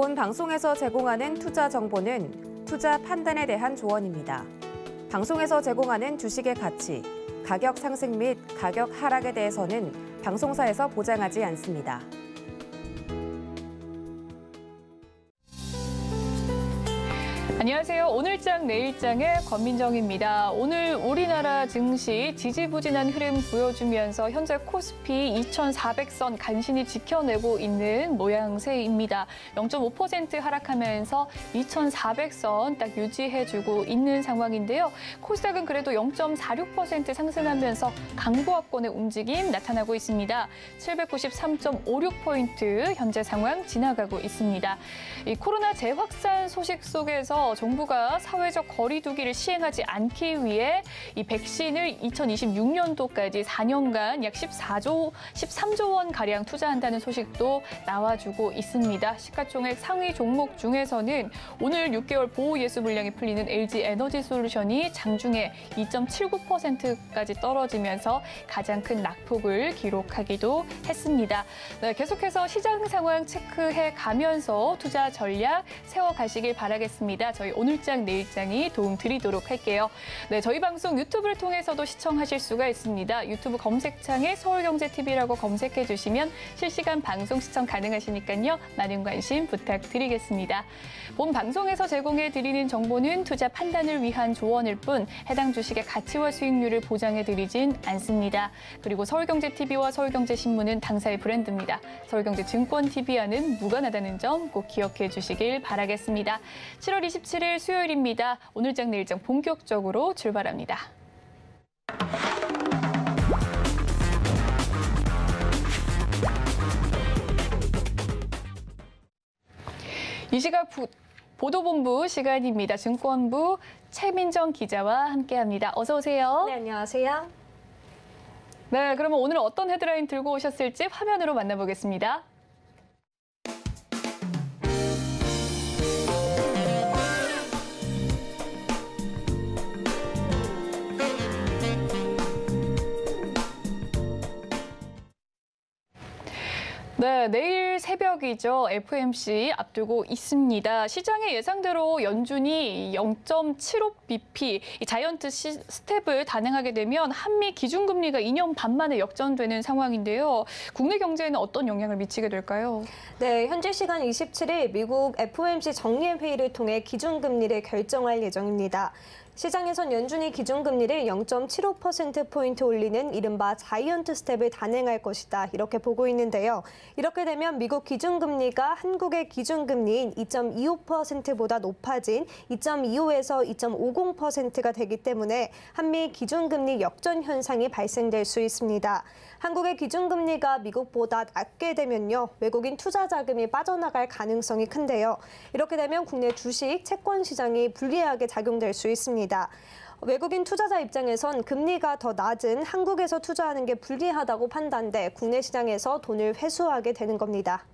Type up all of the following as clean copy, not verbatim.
본 방송에서 제공하는 투자 정보는 투자 판단에 대한 조언입니다. 방송에서 제공하는 주식의 가치, 가격 상승 및 가격 하락에 대해서는 방송사에서 보장하지 않습니다. 안녕하세요. 오늘장 내일장의 권민정입니다. 오늘 우리나라 증시 지지부진한 흐름 보여주면서 현재 코스피 2,400선 간신히 지켜내고 있는 모양새입니다. 0.5% 하락하면서 2,400선 딱 유지해주고 있는 상황인데요. 코스닥은 그래도 0.46% 상승하면서 강보합권의 움직임 나타나고 있습니다. 793.56포인트 현재 상황 지나가고 있습니다. 이 코로나 재확산 소식 속에서 정부가 사회적 거리 두기를 시행하지 않기 위해 이 백신을 2026년도까지 4년간 약 13조 원 가량 투자한다는 소식도 나와주고 있습니다. 시가총액 상위 종목 중에서는 오늘 6개월 보호 예수 물량이 풀리는 LG 에너지솔루션이 장중에 2.79%까지 떨어지면서 가장 큰 낙폭을 기록하기도 했습니다. 네, 계속해서 시장 상황 체크해 가면서 투자 전략 세워가시길 바라겠습니다. 저희 오늘장 내일장이 도움 드리도록 할게요. 네, 저희 방송 유튜브를 통해서도 시청하실 수가 있습니다. 유튜브 검색창에 서울경제TV라고 검색해 주시면 실시간 방송 시청 가능하시니까요. 많은 관심 부탁드리겠습니다. 본 방송에서 제공해 드리는 정보는 투자 판단을 위한 조언일 뿐 해당 주식의 가치와 수익률을 보장해 드리진 않습니다. 그리고 서울경제TV와 서울경제신문은 당사의 브랜드입니다. 서울경제증권TV와는 무관하다는 점 꼭 기억해 주시길 바라겠습니다. 7월 27일 수요일입니다. 오늘장 내일장 본격적으로 출발합니다. 이 시각 보도본부 시간입니다. 증권부 최민정 기자와 함께합니다. 어서 오세요. 네, 안녕하세요. 네, 그러면 오늘 어떤 헤드라인 들고 오셨을지 화면으로 만나보겠습니다. 네, 내일 새벽이죠. FOMC 앞두고 있습니다. 시장의 예상대로 연준이 0.75bp 이 자이언트 스텝을 단행하게 되면 한미 기준금리가 2년 반 만에 역전되는 상황인데요. 국내 경제에는 어떤 영향을 미치게 될까요? 네, 현지 시간 27일 미국 FOMC 정례회의를 통해 기준금리를 결정할 예정입니다. 시장에선 연준이 기준금리를 0.75%포인트 올리는 이른바 자이언트 스텝을 단행할 것이다. 이렇게 보고 있는데요. 이렇게 되면 미국 기준금리가 한국의 기준금리인 2.25%보다 높아진 2.25에서 2.50%가 되기 때문에 한미 기준금리 역전 현상이 발생될 수 있습니다. 한국의 기준금리가 미국보다 낮게 되면요. 외국인 투자 자금이 빠져나갈 가능성이 큰데요. 이렇게 되면 국내 주식, 채권 시장이 불리하게 작용될 수 있습니다. 외국인 투자자 입장에선 금리가 더 낮은 한국에서 투자하는 게 불리하다고 판단돼 국내 시장에서 돈을 회수하게 되는 겁니다.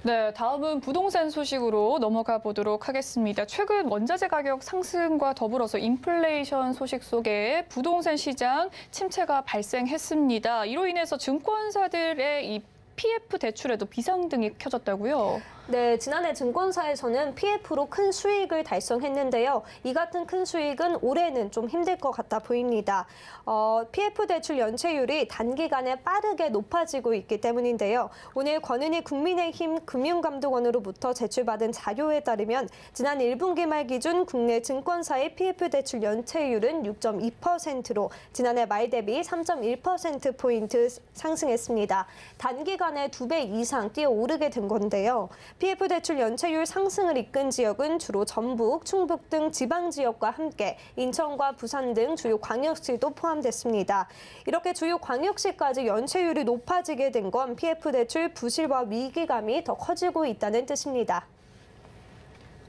네, 다음은 부동산 소식으로 넘어가 보도록 하겠습니다. 최근 원자재 가격 상승과 더불어서 인플레이션 소식 속에 부동산 시장 침체가 발생했습니다. 이로 인해서 증권사들의 이 PF 대출에도 비상등이 켜졌다고요? 네, 지난해 증권사에서는 PF로 큰 수익을 달성했는데요. 이 같은 큰 수익은 올해는 좀 힘들 것 같아 보입니다. PF 대출 연체율이 단기간에 빠르게 높아지고 있기 때문인데요. 오늘 권은희 국민의힘 금융감독원으로부터 제출받은 자료에 따르면 지난 1분기 말 기준 국내 증권사의 PF 대출 연체율은 6.2%로 지난해 말 대비 3.1%포인트 상승했습니다. 단기간에 2배 이상 뛰어오르게 된 건데요. PF 대출 연체율 상승을 이끈 지역은 주로 전북, 충북 등 지방 지역과 함께 인천과 부산 등 주요 광역시도 포함됐습니다. 이렇게 주요 광역시까지 연체율이 높아지게 된 건 PF 대출 부실화 위기감이 더 커지고 있다는 뜻입니다.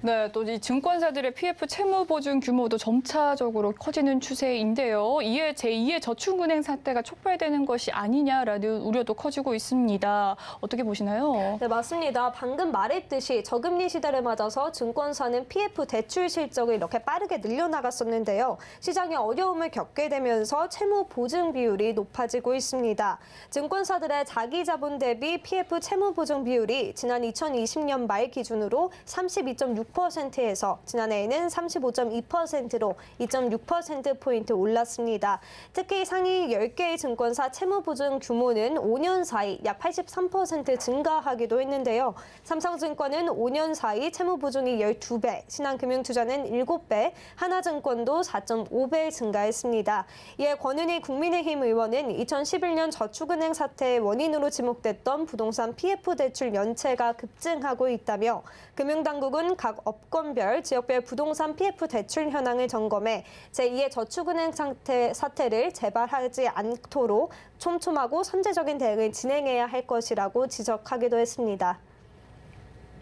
네, 또 이 증권사들의 PF 채무 보증 규모도 점차적으로 커지는 추세인데요. 이에 제2의 저축은행 사태가 촉발되는 것이 아니냐라는 우려도 커지고 있습니다. 어떻게 보시나요? 네, 맞습니다. 방금 말했듯이 저금리 시대를 맞아서 증권사는 PF 대출 실적을 이렇게 빠르게 늘려나갔었는데요. 시장에 어려움을 겪게 되면서 채무 보증 비율이 높아지고 있습니다. 증권사들의 자기 자본 대비 PF 채무 보증 비율이 지난 2020년 말 기준으로 32.6%에서 지난해에는 35.2%로 2.6%포인트 올랐습니다. 특히 상위 10개의 증권사 채무 보증 규모는 5년 사이 약 83% 증가하기도 했는데요. 삼성증권은 5년 사이 채무 보증이 12배, 신한금융투자는 7배, 하나증권도 4.5배 증가했습니다. 이에 권은희 국민의힘 의원은 2011년 저축은행 사태의 원인으로 지목됐던 부동산 PF 대출 연체가 급증하고 있다며 금융당국은 각 업권별, 지역별 부동산 PF 대출 현황을 점검해 제2의 저축은행 사태를 재발하지 않도록 촘촘하고 선제적인 대응을 진행해야 할 것이라고 지적하기도 했습니다.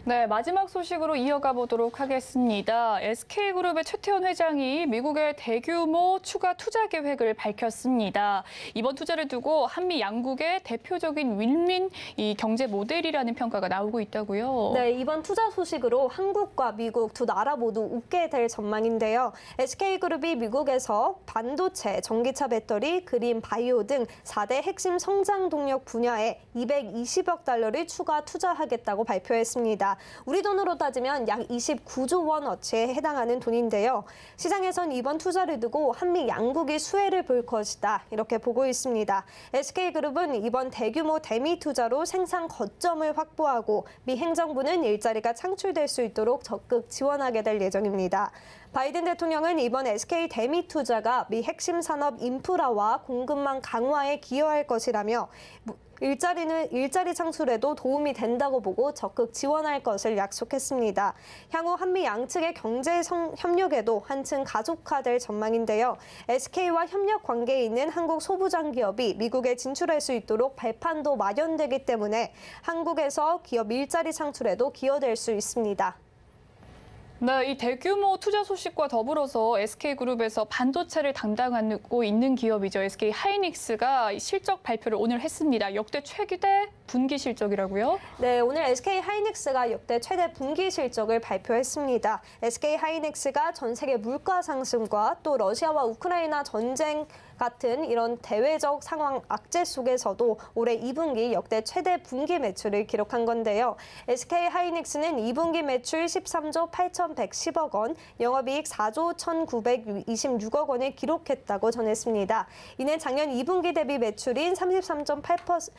네, 마지막 소식으로 이어가 보도록 하겠습니다. SK그룹의 최태원 회장이 미국의 대규모 추가 투자 계획을 밝혔습니다. 이번 투자를 두고 한미 양국의 대표적인 윈윈 경제 모델이라는 평가가 나오고 있다고요. 네, 이번 투자 소식으로 한국과 미국 두 나라 모두 웃게 될 전망인데요. SK그룹이 미국에서 반도체, 전기차 배터리, 그린 바이오 등 4대 핵심 성장 동력 분야에 220억 달러를 추가 투자하겠다고 발표했습니다. 우리 돈으로 따지면 약 29조 원어치에 해당하는 돈인데요. 시장에선 이번 투자를 두고 한미 양국이 수혜를 볼 것이다, 이렇게 보고 있습니다. SK그룹은 이번 대규모 대미 투자로 생산 거점을 확보하고 미 행정부는 일자리가 창출될 수 있도록 적극 지원하게 될 예정입니다. 바이든 대통령은 이번 SK 대미 투자가 미 핵심 산업 인프라와 공급망 강화에 기여할 것이라며 일자리 창출에도 도움이 된다고 보고 적극 지원할 것을 약속했습니다. 향후 한미 양측의 경제 협력에도 한층 가속화될 전망인데요. SK와 협력 관계에 있는 한국 소부장 기업이 미국에 진출할 수 있도록 발판도 마련되기 때문에 한국에서 기업 일자리 창출에도 기여될 수 있습니다. 네, 이 대규모 투자 소식과 더불어서 SK그룹에서 반도체를 담당하고 있는 기업이죠. SK 하이닉스가 실적 발표를 오늘 했습니다. 역대 최대 분기 실적이라고요? 네, 오늘 SK 하이닉스가 역대 최대 분기 실적을 발표했습니다. SK 하이닉스가 전 세계 물가 상승과 또 러시아와 우크라이나 전쟁 같은 이런 대외적 상황 악재 속에서도 올해 2분기 역대 최대 분기 매출을 기록한 건데요. SK 하이닉스는 2분기 매출 13조 8,110억 원, 영업이익 4조 1,926억 원을 기록했다고 전했습니다. 이는 작년 2분기 대비 매출인 33.8%,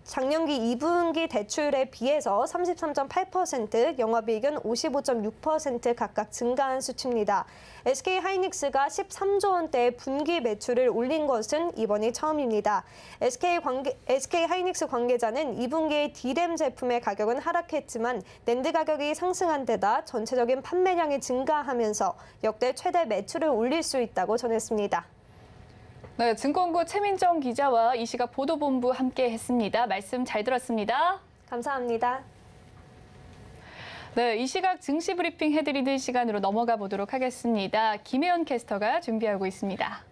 작년기 2분기 대출에 비해서 33.8%, 영업이익은 55.6% 각각 증가한 수치입니다. SK 하이닉스가 13조 원대의 분기 매출을 올린 것은 이번이 처음입니다. SK 하이닉스 관계자는 2분기의 D램 제품의 가격은 하락했지만 낸드 가격이 상승한 데다 전체적인 판매량이 증가하면서 역대 최대 매출을 올릴 수 있다고 전했습니다. 네, 증권부 최민정 기자와 이 시각 보도본부 함께했습니다. 말씀 잘 들었습니다. 감사합니다. 네, 이 시각 증시 브리핑 해드리는 시간으로 넘어가 보도록 하겠습니다. 김혜연 캐스터가 준비하고 있습니다.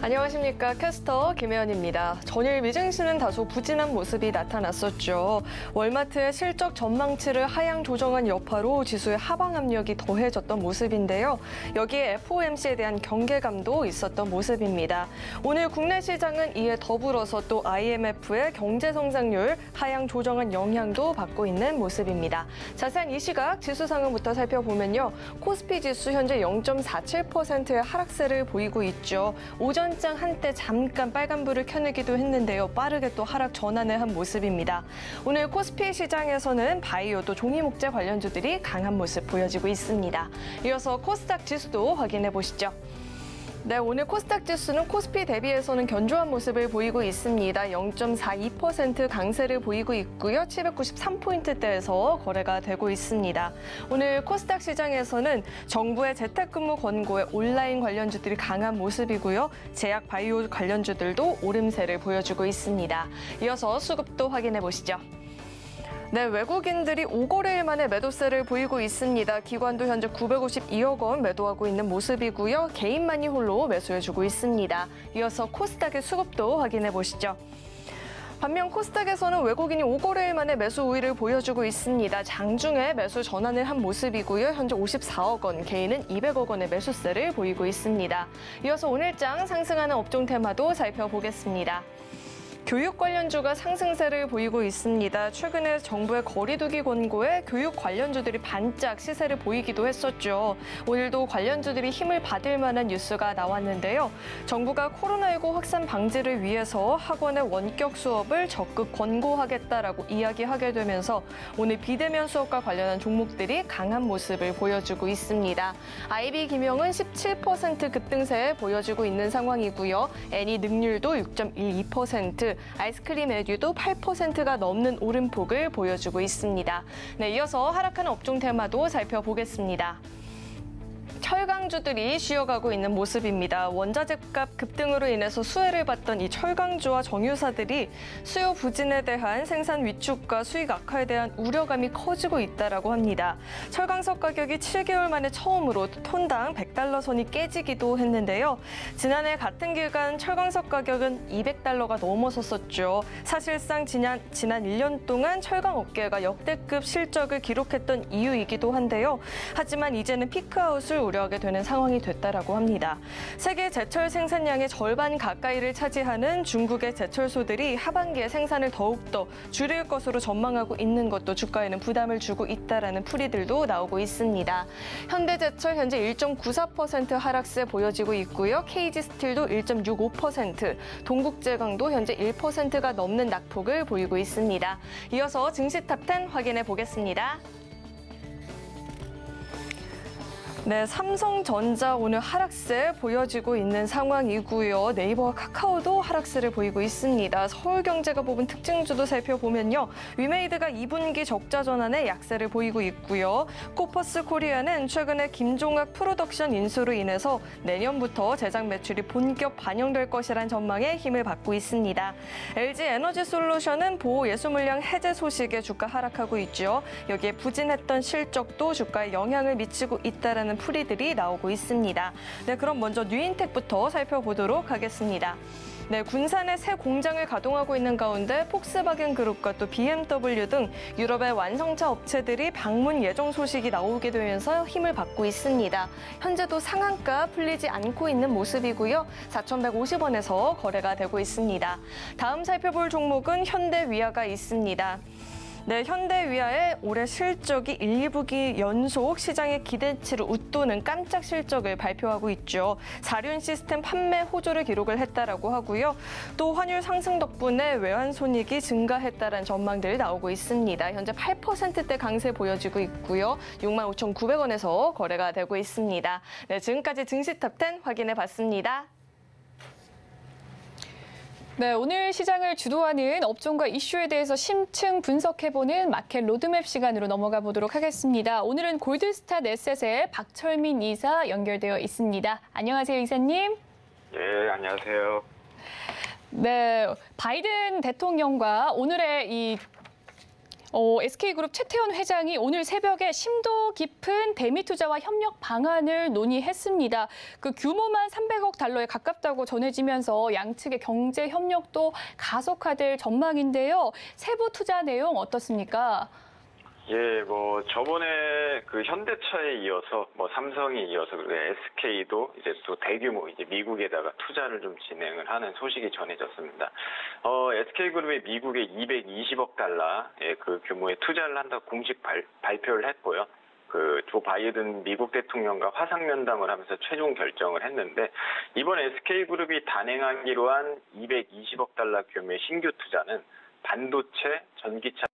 안녕하십니까. 캐스터 김혜연입니다. 전일 미증시는 다소 부진한 모습이 나타났었죠. 월마트의 실적 전망치를 하향 조정한 여파로 지수의 하방 압력이 더해졌던 모습인데요. 여기에 FOMC에 대한 경계감도 있었던 모습입니다. 오늘 국내 시장은 이에 더불어서 또 IMF의 경제 성장률 하향 조정한 영향도 받고 있는 모습입니다. 자세한 이 시각 지수 상황부터 살펴보면요. 코스피 지수 현재 0.47%의 하락세를 보이고 있죠. 오전 장 한때 잠깐 빨간불을 켜내기도 했는데요. 빠르게 또 하락 전환을 한 모습입니다. 오늘 코스피 시장에서는 바이오 또 종이목재 관련주들이 강한 모습 보여지고 있습니다. 이어서 코스닥 지수도 확인해 보시죠. 네, 오늘 코스닥 지수는 코스피 대비해서는 견조한 모습을 보이고 있습니다. 0.42% 강세를 보이고 있고요. 793포인트대에서 거래가 되고 있습니다. 오늘 코스닥 시장에서는 정부의 재택근무 권고에 온라인 관련주들이 강한 모습이고요. 제약 바이오 관련주들도 오름세를 보여주고 있습니다. 이어서 수급도 확인해 보시죠. 네, 외국인들이 5거래일 만에 매도세를 보이고 있습니다. 기관도 현재 952억 원 매도하고 있는 모습이고요. 개인 마니홀로 매수해주고 있습니다. 이어서 코스닥의 수급도 확인해 보시죠. 반면 코스닥에서는 외국인이 5거래일 만에 매수 우위를 보여주고 있습니다. 장중에 매수 전환을 한 모습이고요. 현재 54억 원, 개인은 200억 원의 매수세를 보이고 있습니다. 이어서 오늘장 상승하는 업종 테마도 살펴보겠습니다. 교육 관련주가 상승세를 보이고 있습니다. 최근에 정부의 거리두기 권고에 교육 관련주들이 반짝 시세를 보이기도 했었죠. 오늘도 관련주들이 힘을 받을 만한 뉴스가 나왔는데요. 정부가 코로나19 확산 방지를 위해서 학원의 원격 수업을 적극 권고하겠다라고 이야기하게 되면서 오늘 비대면 수업과 관련한 종목들이 강한 모습을 보여주고 있습니다. IB 김용은 17% 급등세 보여주고 있는 상황이고요. 애니 능률도 6.12%, 아이스크림 에듀도 8%가 넘는 오름폭을 보여주고 있습니다. 네, 이어서 하락하는 업종 테마도 살펴보겠습니다. 철강주들이 쉬어가고 있는 모습입니다. 원자재값 급등으로 인해서 수혜를 받던 이 철강주와 정유사들이 수요 부진에 대한 생산 위축과 수익 악화에 대한 우려감이 커지고 있다고 합니다. 철강석 가격이 7개월 만에 처음으로 톤당 100달러 선이 깨지기도 했는데요. 지난해 같은 기간 철강석 가격은 200달러가 넘어섰었죠. 사실상 지난 1년 동안 철강 업계가 역대급 실적을 기록했던 이유이기도 한데요. 하지만 이제는 피크아웃을 우려하게 되는 상황이 됐다라고 합니다. 세계 제철 생산량의 절반 가까이를 차지하는 중국의 제철소들이 하반기에 생산을 더욱더 줄일 것으로 전망하고 있는 것도 주가에는 부담을 주고 있다라는 풀이들도 나오고 있습니다. 현대제철 현재 1.94% 하락세 보여지고 있고요. KG스틸도 1.65%, 동국제강도 현재 1%가 넘는 낙폭을 보이고 있습니다. 이어서 증시 탑10 확인해 보겠습니다. 네, 삼성전자 오늘 하락세 보여지고 있는 상황이고요. 네이버와 카카오도 하락세를 보이고 있습니다. 서울경제가 뽑은 특징주도 살펴보면요. 위메이드가 2분기 적자 전환에 약세를 보이고 있고요. 코퍼스 코리아는 최근에 김종학 프로덕션 인수로 인해서 내년부터 제작 매출이 본격 반영될 것이란 전망에 힘을 받고 있습니다. LG 에너지 솔루션은 보호 예수 물량 해제 소식에 주가 하락하고 있죠. 여기에 부진했던 실적도 주가에 영향을 미치고 있다는 풀이들이 나오고 있습니다. 네, 그럼 먼저 뉴인텍부터 살펴보도록 하겠습니다. 네, 군산에 새 공장을 가동하고 있는 가운데 폭스바겐 그룹과 또 BMW 등 유럽의 완성차 업체들이 방문 예정 소식이 나오게 되면서 힘을 받고 있습니다. 현재도 상한가 풀리지 않고 있는 모습이고요. 4,150원에서 거래가 되고 있습니다. 다음 살펴볼 종목은 현대위아가 있습니다. 네, 현대위아의 올해 실적이 1, 2분기 연속 시장의 기대치를 웃도는 깜짝 실적을 발표하고 있죠. 사륜 시스템 판매 호조를 기록을 했다라고 하고요. 또 환율 상승 덕분에 외환 손익이 증가했다는 전망들이 나오고 있습니다. 현재 8%대 강세 보여지고 있고요. 65,900원에서 거래가 되고 있습니다. 네, 지금까지 증시탑10 확인해 봤습니다. 네, 오늘 시장을 주도하는 업종과 이슈에 대해서 심층 분석해보는 마켓 로드맵 시간으로 넘어가 보도록 하겠습니다. 오늘은 골드스타 넷셋의 박철민 이사 연결되어 있습니다. 안녕하세요, 이사님. 예, 안녕하세요. 네, 바이든 대통령과 오늘의 이 SK그룹 최태원 회장이 오늘 새벽에 심도 깊은 대미 투자와 협력 방안을 논의했습니다. 그 규모만 300억 달러에 가깝다고 전해지면서 양측의 경제 협력도 가속화될 전망인데요. 세부 투자 내용 어떻습니까? 예, 저번에 그 현대차에 이어서 삼성이 이어서 SK도 이제 또 대규모 이제 미국에다가 투자를 좀 진행을 하는 소식이 전해졌습니다. SK그룹이 미국에 220억 달러의 그 규모의 투자를 한다고 공식 발표를 했고요. 그 조 바이든 미국 대통령과 화상 면담을 하면서 최종 결정을 했는데 이번 SK그룹이 단행하기로 한 220억 달러 규모의 신규 투자는 반도체, 전기차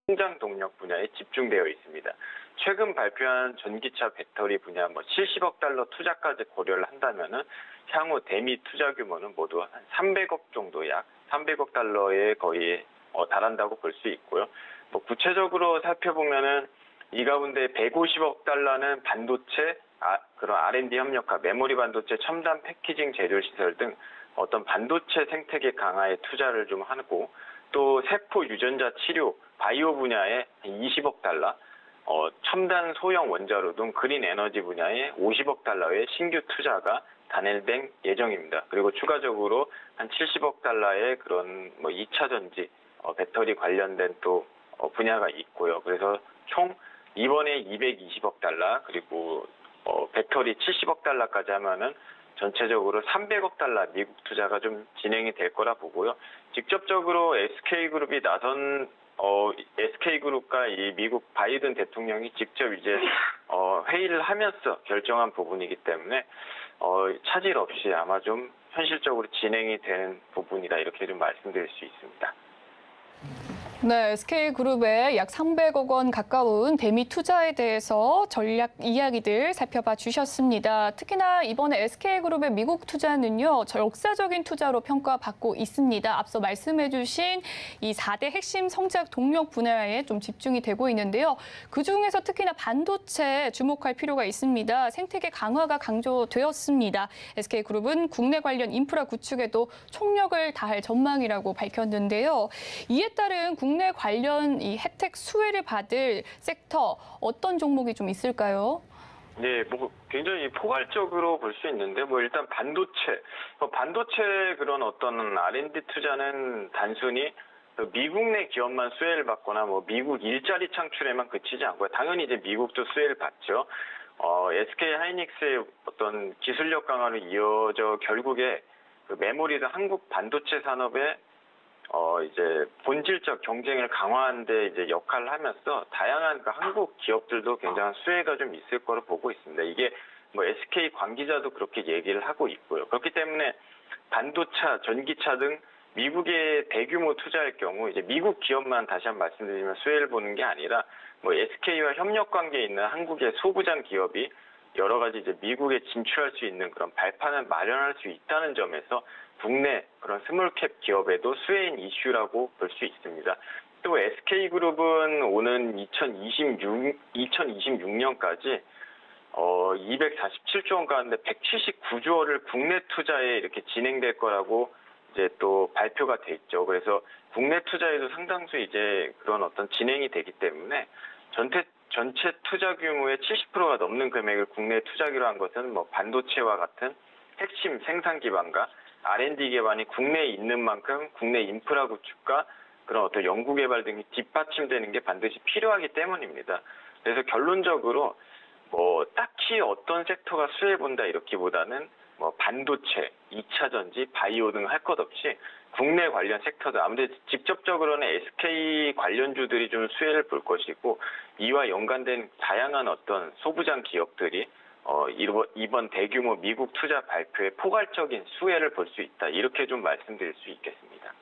성장 동력 분야에 집중되어 있습니다. 최근 발표한 전기차 배터리 분야 70억 달러 투자까지 고려를 한다면은 향후 대미 투자 규모는 모두 한 300억 정도, 약 300억 달러에 거의 달한다고 볼 수 있고요. 구체적으로 살펴보면은 이 가운데 150억 달러는 반도체, 그런 R&D 협력화, 메모리 반도체, 첨단 패키징 재료 시설 등 어떤 반도체 생태계 강화에 투자를 좀 하고 또 세포 유전자 치료 바이오 분야에 20억 달러, 첨단 소형 원자로 등 그린 에너지 분야에 50억 달러의 신규 투자가 단행될 예정입니다. 그리고 추가적으로 한 70억 달러의 그런 2차 전지 배터리 관련된 또 분야가 있고요. 그래서 총 이번에 220억 달러 그리고 배터리 70억 달러까지 하면은 전체적으로 300억 달러 미국 투자가 좀 진행이 될 거라 보고요. 직접적으로 SK그룹이 나선 SK그룹과 이 미국 바이든 대통령이 직접 이제 회의를 하면서 결정한 부분이기 때문에 차질 없이 아마 좀 현실적으로 진행이 되는 부분이다 이렇게 좀 말씀드릴 수 있습니다. 네, SK그룹의 약 300억 원 가까운 대미 투자에 대해서 전략 이야기들 살펴봐 주셨습니다. 특히나 이번에 SK그룹의 미국 투자는요, 역사적인 투자로 평가받고 있습니다. 앞서 말씀해 주신 이 4대 핵심 성장 동력 분야에 좀 집중이 되고 있는데요. 그중에서 특히나 반도체에 주목할 필요가 있습니다. 생태계 강화가 강조되었습니다. SK그룹은 국내 관련 인프라 구축에도 총력을 다할 전망이라고 밝혔는데요. 이에 따른 국내 관련 이 혜택 수혜를 받을 섹터 어떤 종목이 좀 있을까요? 네, 굉장히 포괄적으로 볼 수 있는데 일단 반도체 그런 어떤 R&D 투자는 단순히 미국 내 기업만 수혜를 받거나 미국 일자리 창출에만 그치지 않고요. 당연히 이제 미국도 수혜를 받죠. SK 하이닉스의 어떤 기술력 강화로 이어져 결국에 그 메모리든 한국 반도체 산업의 이제 본질적 경쟁을 강화하는 데 이제 역할을 하면서 다양한 그 한국 기업들도 굉장한 수혜가 좀 있을 거로 보고 있습니다. 이게 SK 관계자도 그렇게 얘기를 하고 있고요. 그렇기 때문에 반도체, 전기차 등 미국에 대규모 투자할 경우 이제 미국 기업만 다시 한번 말씀드리면 수혜를 보는 게 아니라 SK와 협력 관계에 있는 한국의 소부장 기업이 여러 가지 이제 미국에 진출할 수 있는 그런 발판을 마련할 수 있다는 점에서 국내 그런 스몰캡 기업에도 수혜인 이슈라고 볼 수 있습니다. 또 SK그룹은 오는 2026년까지 247조 원 가운데 179조 원을 국내 투자에 이렇게 진행될 거라고 이제 또 발표가 돼 있죠. 그래서 국내 투자에도 상당수 이제 그런 어떤 진행이 되기 때문에 전체 투자 규모의 70%가 넘는 금액을 국내에 투자하기로 한 것은 반도체와 같은 핵심 생산 기반과 R&D 기반이 국내에 있는 만큼 국내 인프라 구축과 그런 어떤 연구 개발 등이 뒷받침되는 게 반드시 필요하기 때문입니다. 그래서 결론적으로 딱히 어떤 섹터가 수혜 본다 이렇기보다는 반도체, 2차 전지, 바이오 등 할 것 없이 국내 관련 섹터들 아무래도 직접적으로는 SK 관련주들이 좀 수혜를 볼 것이고 이와 연관된 다양한 어떤 소부장 기업들이 이번 대규모 미국 투자 발표에 포괄적인 수혜를 볼 수 있다. 이렇게 좀 말씀드릴 수 있겠습니다.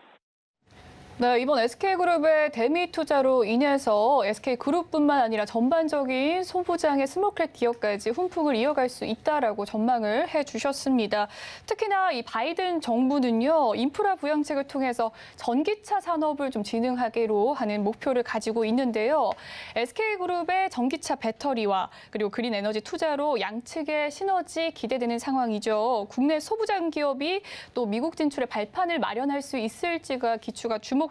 네, 이번 SK그룹의 대미 투자로 인해서 SK그룹뿐만 아니라 전반적인 소부장의 스몰캡 기업까지 훈풍을 이어갈 수 있다라고 전망을 해주셨습니다. 특히나 이 바이든 정부는요, 인프라 부양책을 통해서 전기차 산업을 좀 진흥하기로 하는 목표를 가지고 있는데요. SK그룹의 전기차 배터리와 그리고 그린 에너지 투자로 양측의 시너지 기대되는 상황이죠. 국내 소부장 기업이 또 미국 진출의 발판을 마련할 수 있을지가 기추가 주목됩니다.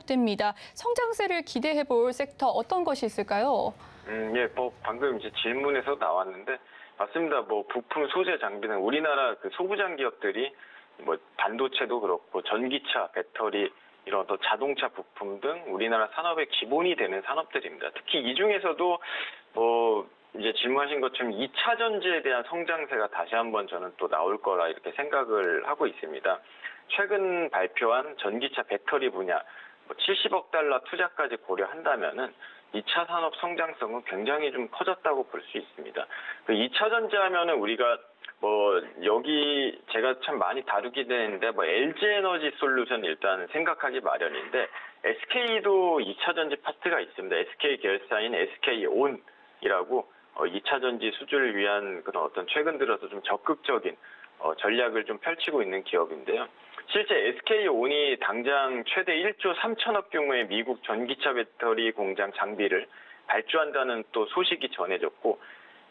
성장세를 기대해 볼 섹터 어떤 것이 있을까요? 예, 방금 이제 질문에서 나왔는데 맞습니다. 부품 소재 장비는 우리나라 그 소부장 기업들이 반도체도 그렇고 전기차, 배터리 이런 또 자동차 부품 등 우리나라 산업의 기본이 되는 산업들입니다. 특히 이 중에서도 이제 질문하신 것처럼 2차 전지에 대한 성장세가 다시 한번 저는 또 나올 거라 이렇게 생각을 하고 있습니다. 최근 발표한 전기차 배터리 분야 70억 달러 투자까지 고려한다면은 2차 산업 성장성은 굉장히 좀 커졌다고 볼 수 있습니다. 그 2차 전지 하면은 우리가 여기 제가 참 많이 다루게 되는데 LG 에너지 솔루션 일단 생각하기 마련인데 SK도 2차 전지 파트가 있습니다. SK 계열사인 SK온이라고 2차 전지 수주를 위한 그런 어떤 최근 들어서 좀 적극적인 전략을 좀 펼치고 있는 기업인데요. 실제 SK온이 당장 최대 1조 3천억 규모의 미국 전기차 배터리 공장 장비를 발주한다는 또 소식이 전해졌고,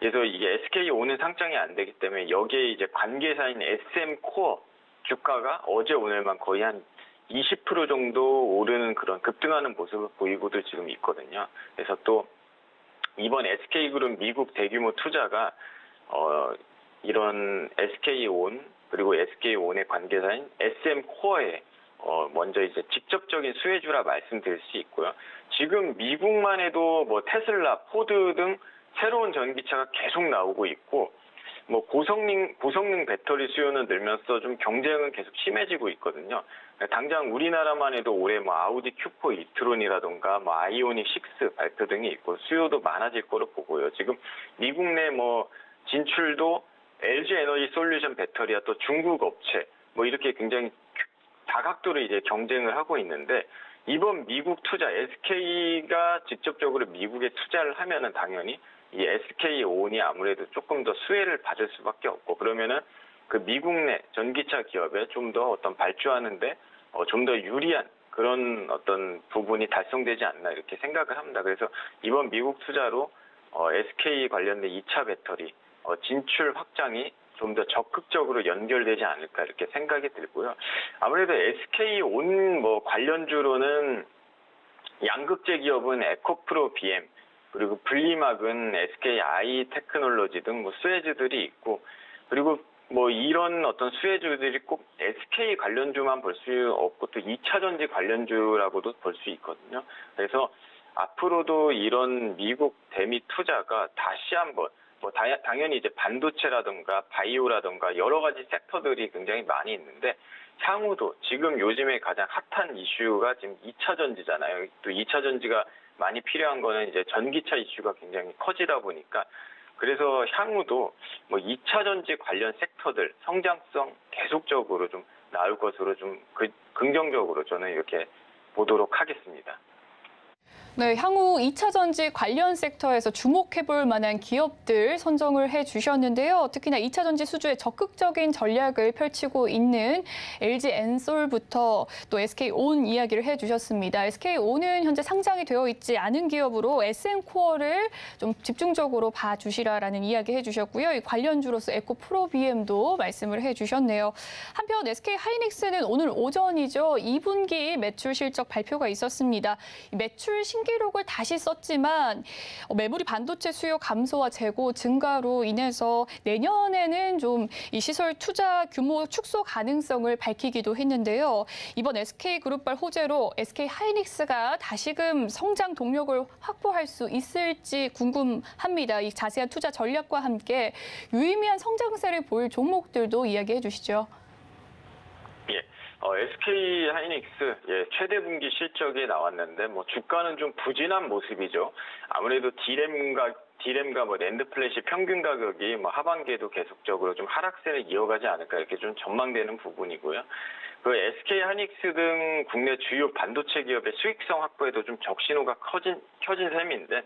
그래서 이게 SK온은 상장이 안 되기 때문에 여기에 이제 관계사인 SM코어 주가가 어제 오늘만 거의 한 20% 정도 오르는 그런 급등하는 모습을 보이고도 지금 있거든요. 그래서 또 이번 SK그룹 미국 대규모 투자가 이런 SK온 그리고 SK온의 관계사인 SM코어에 먼저 이제 직접적인 수혜주라 말씀드릴 수 있고요. 지금 미국만 해도 뭐 테슬라, 포드 등 새로운 전기차가 계속 나오고 있고, 뭐 고성능 배터리 수요는 늘면서 좀 경쟁은 계속 심해지고 있거든요. 당장 우리나라만 해도 올해 뭐 아우디 Q4 이트론이라던가 뭐 아이오닉 6 발표 등이 있고 수요도 많아질 거로 보고요. 지금 미국 내 뭐 진출도 LG 에너지 솔루션 배터리와 또 중국 업체 뭐 이렇게 굉장히 다각도로 이제 경쟁을 하고 있는데, 이번 미국 투자 SK가 직접적으로 미국에 투자를 하면은 당연히 이 SK온이 아무래도 조금 더 수혜를 받을 수밖에 없고, 그러면은 그 미국 내 전기차 기업에 좀 더 어떤 발주하는데 좀 더 유리한 그런 어떤 부분이 달성되지 않나 이렇게 생각을 합니다. 그래서 이번 미국 투자로 SK 관련된 2차 배터리 진출 확장이 좀 더 적극적으로 연결되지 않을까 이렇게 생각이 들고요. 아무래도 SK온 뭐 관련주로는 양극재 기업은 에코프로 BM, 그리고 분리막은 SKI 테크놀로지 등 뭐 수혜주들이 있고, 그리고 뭐 이런 어떤 수혜주들이 꼭 SK 관련주만 볼 수 없고 또 2차 전지 관련주라고도 볼 수 있거든요. 그래서 앞으로도 이런 미국 대미 투자가 다시 한번 뭐 당연히 이제 반도체라든가 바이오라든가 여러 가지 섹터들이 굉장히 많이 있는데, 향후도 지금 요즘에 가장 핫한 이슈가 지금 2차 전지잖아요. 또 2차 전지가 많이 필요한 거는 이제 전기차 이슈가 굉장히 커지다 보니까, 그래서 향후도 뭐 2차 전지 관련 섹터들 성장성 계속적으로 좀 나올 것으로 좀 긍정적으로 저는 이렇게 보도록 하겠습니다. 네, 향후 2차 전지 관련 섹터에서 주목해볼 만한 기업들 선정을 해주셨는데요. 특히나 2차 전지 수주에 적극적인 전략을 펼치고 있는 LG 엔솔부터 또 SK온 이야기를 해주셨습니다. SK온은 현재 상장이 되어 있지 않은 기업으로 SM코어를 좀 집중적으로 봐주시라라는 이야기 해주셨고요. 이 관련주로서 에코프로비엠도 말씀을 해주셨네요. 한편 SK하이닉스는 오늘 오전이죠. 2분기 매출 실적 발표가 있었습니다. 매출 신기록을 다시 썼지만 메모리 반도체 수요 감소와 재고 증가로 인해서 내년에는 좀 이 시설 투자 규모 축소 가능성을 밝히기도 했는데요. 이번 SK그룹발 호재로 SK하이닉스가 다시금 성장 동력을 확보할 수 있을지 궁금합니다. 이 자세한 투자 전략과 함께 유의미한 성장세를 보일 종목들도 이야기해 주시죠. 예. SK하이닉스 최대 분기 실적이 나왔는데 뭐 주가는 좀 부진한 모습이죠. 아무래도 디램과 뭐 낸드 플래시 평균 가격이 뭐 하반기에도 계속적으로 좀 하락세를 이어가지 않을까 이렇게 좀 전망되는 부분이고요. 그 SK하이닉스 등 국내 주요 반도체 기업의 수익성 확보에도 좀 적신호가 켜진 셈인데,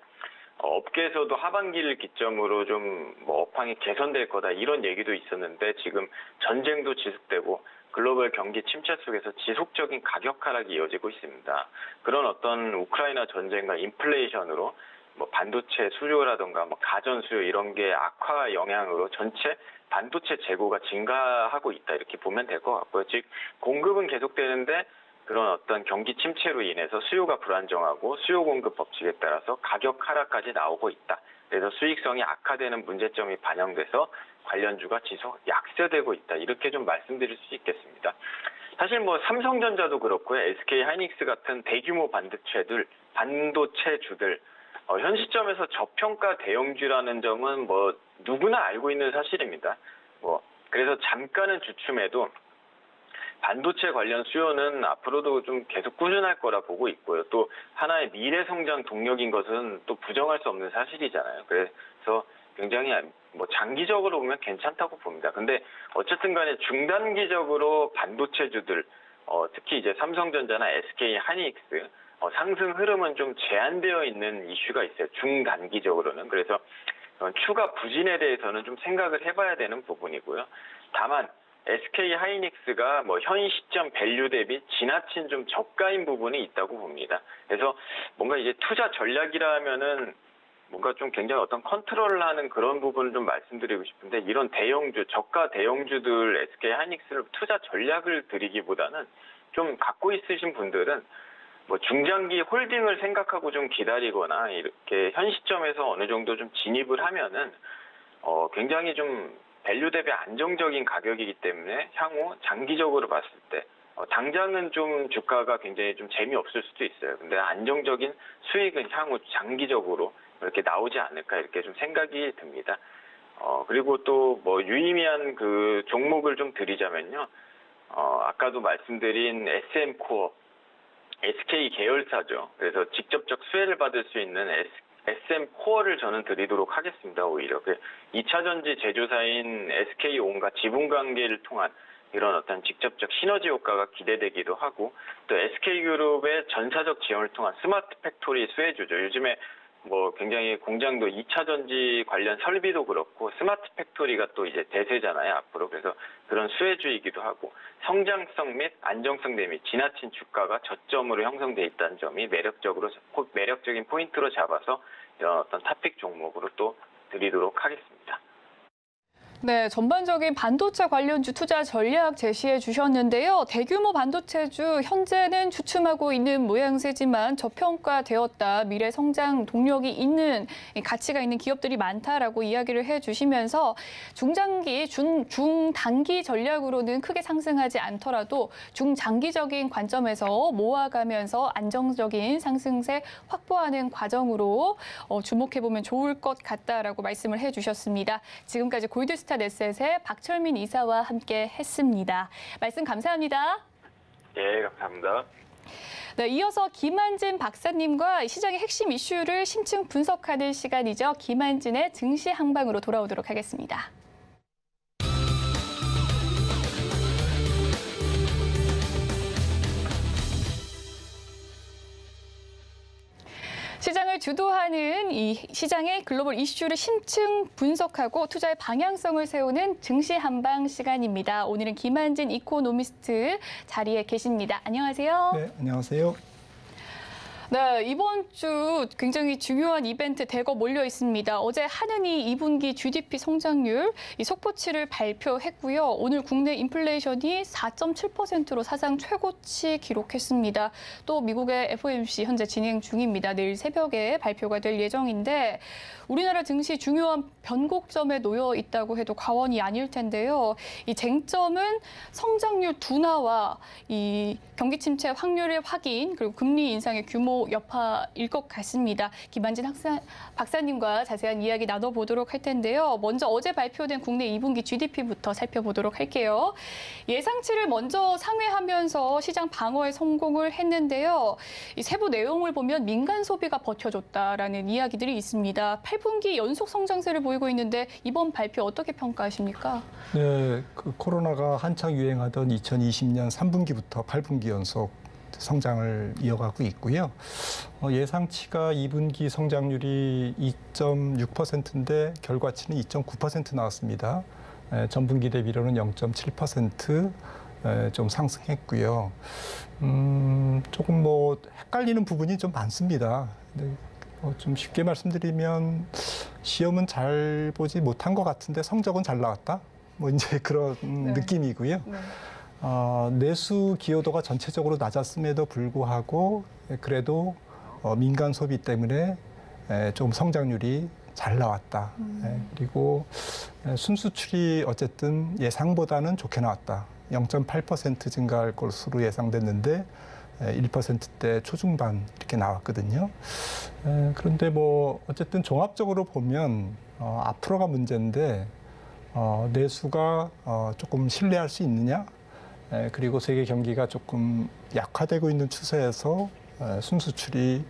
업계에서도 하반기를 기점으로 좀 뭐 업황이 개선될 거다 이런 얘기도 있었는데, 지금 전쟁도 지속되고 글로벌 경기 침체 속에서 지속적인 가격 하락이 이어지고 있습니다. 그런 어떤 우크라이나 전쟁과 인플레이션으로 뭐 반도체 수요라든가 뭐 가전 수요 이런 게 악화 영향으로 전체 반도체 재고가 증가하고 있다 이렇게 보면 될 것 같고요. 즉 공급은 계속되는데 그런 어떤 경기 침체로 인해서 수요가 불안정하고 수요 공급 법칙에 따라서 가격 하락까지 나오고 있다. 그래서 수익성이 악화되는 문제점이 반영돼서 관련주가 지속 약세되고 있다. 이렇게 좀 말씀드릴 수 있겠습니다. 사실 뭐 삼성전자도 그렇고요. SK하이닉스 같은 대규모 반도체주들 현 시점에서 저평가 대형주라는 점은 뭐 누구나 알고 있는 사실입니다. 그래서 잠깐은 주춤해도 반도체 관련 수요는 앞으로도 좀 계속 꾸준할 거라 보고 있고요. 또 하나의 미래 성장 동력인 것은 또 부정할 수 없는 사실이잖아요. 그래서 굉장히 뭐 장기적으로 보면 괜찮다고 봅니다. 근데 어쨌든 간에 중단기적으로 반도체주들, 특히 이제 삼성전자나 SK하이닉스 상승 흐름은 좀 제한되어 있는 이슈가 있어요. 중단기적으로는. 그래서 추가 부진에 대해서는 좀 생각을 해봐야 되는 부분이고요. 다만 SK하이닉스가 뭐 현 시점 밸류 대비 지나친 좀 저가인 부분이 있다고 봅니다. 그래서 뭔가 이제 투자 전략이라 하면은 뭔가 좀 굉장히 어떤 컨트롤을 하는 그런 부분을 좀 말씀드리고 싶은데, 이런 대형주, 저가 대형주들 SK 하이닉스를 투자 전략을 드리기보다는 좀 갖고 있으신 분들은 뭐 중장기 홀딩을 생각하고 좀 기다리거나 이렇게 현 시점에서 어느 정도 좀 진입을 하면은 굉장히 좀 밸류 대비 안정적인 가격이기 때문에 향후 장기적으로 봤을 때 당장은 좀 주가가 굉장히 좀 재미없을 수도 있어요. 근데 안정적인 수익은 향후 장기적으로 이렇게 나오지 않을까 이렇게 좀 생각이 듭니다. 그리고 또 뭐 유의미한 그 종목을 좀 드리자면요. 아까도 말씀드린 SM코어, SK 계열사죠. 그래서 직접적 수혜를 받을 수 있는 SM코어를 저는 드리도록 하겠습니다. 오히려 2차전지 제조사인 SK온과 지분관계를 통한 이런 어떤 직접적 시너지 효과가 기대되기도 하고, 또 SK그룹의 전사적 지원을 통한 스마트 팩토리 수혜주죠. 요즘에 뭐 굉장히 공장도 2차전지 관련 설비도 그렇고 스마트 팩토리가 또 이제 대세잖아요, 앞으로. 그래서 그런 수혜주이기도 하고, 성장성 및 안정성 대비 지나친 주가가 저점으로 형성돼 있다는 점이 매력적인 포인트로 잡아서 이런 어떤 탑픽 종목으로 또 드리도록 하겠습니다. 네, 전반적인 반도체 관련주 투자 전략 제시해 주셨는데요. 대규모 반도체주 현재는 주춤하고 있는 모양새지만 저평가되었다. 미래 성장 동력이 있는 가치가 있는 기업들이 많다라고 이야기를 해 주시면서 중장기, 중단기 전략으로는 크게 상승하지 않더라도 중장기적인 관점에서 모아가면서 안정적인 상승세 확보하는 과정으로 주목해 보면 좋을 것 같다라고 말씀을 해 주셨습니다. 지금까지 골드스타 넷셋의 박철민 이사와 함께 했습니다. 말씀 감사합니다. 예, 감사합니다. 네, 이어서 김한진 박사님과 시장의 핵심 이슈를 심층 분석하는 시간이죠. 김한진의 증시 항방으로 돌아오도록 하겠습니다. 시장을 주도하는 이 시장의 글로벌 이슈를 심층 분석하고 투자의 방향성을 세우는 증시 한방 시간입니다. 오늘은 김한진 이코노미스트 자리에 계십니다. 안녕하세요. 네, 안녕하세요. 네, 이번 주 굉장히 중요한 이벤트 대거 몰려 있습니다. 어제 한은이 2분기 GDP 성장률 이 속보치를 발표했고요. 오늘 국내 인플레이션이 4.7%로 사상 최고치 기록했습니다. 또 미국의 FOMC 현재 진행 중입니다. 내일 새벽에 발표가 될 예정인데 우리나라 증시 중요한 변곡점에 놓여 있다고 해도 과언이 아닐 텐데요. 이 쟁점은 성장률 둔화와 이 경기 침체 확률의 확인 그리고 금리 인상의 규모 여파일 것 같습니다. 김한진 박사님과 자세한 이야기 나눠보도록 할 텐데요. 먼저 어제 발표된 국내 2분기 GDP부터 살펴보도록 할게요. 예상치를 먼저 상회하면서 시장 방어에 성공을 했는데요. 이 세부 내용을 보면 민간 소비가 버텨줬다라는 이야기들이 있습니다. 8분기 연속 성장세를 보이고 있는데 이번 발표 어떻게 평가하십니까? 네, 그 코로나가 한창 유행하던 2020년 3분기부터 8분기 연속 성장을 이어가고 있고요. 예상치가 2분기 성장률이 2.6%인데 결과치는 2.9% 나왔습니다. 전분기 대비로는 0.7% 좀 상승했고요. 조금 뭐 헷갈리는 부분이 좀 많습니다. 좀 쉽게 말씀드리면 시험은 잘 보지 못한 것 같은데 성적은 잘 나왔다. 뭐 이제 그런 느낌이고요. 네. 내수 기여도가 전체적으로 낮았음에도 불구하고 그래도 민간 소비 때문에 좀 성장률이 잘 나왔다. 그리고 순수출이 어쨌든 예상보다는 좋게 나왔다. 0.8% 증가할 것으로 예상됐는데 1%대 초중반 이렇게 나왔거든요. 그런데 뭐 어쨌든 종합적으로 보면 앞으로가 문제인데 내수가 조금 신뢰할 수 있느냐? 그리고 세계 경기가 조금 약화되고 있는 추세에서 순수출이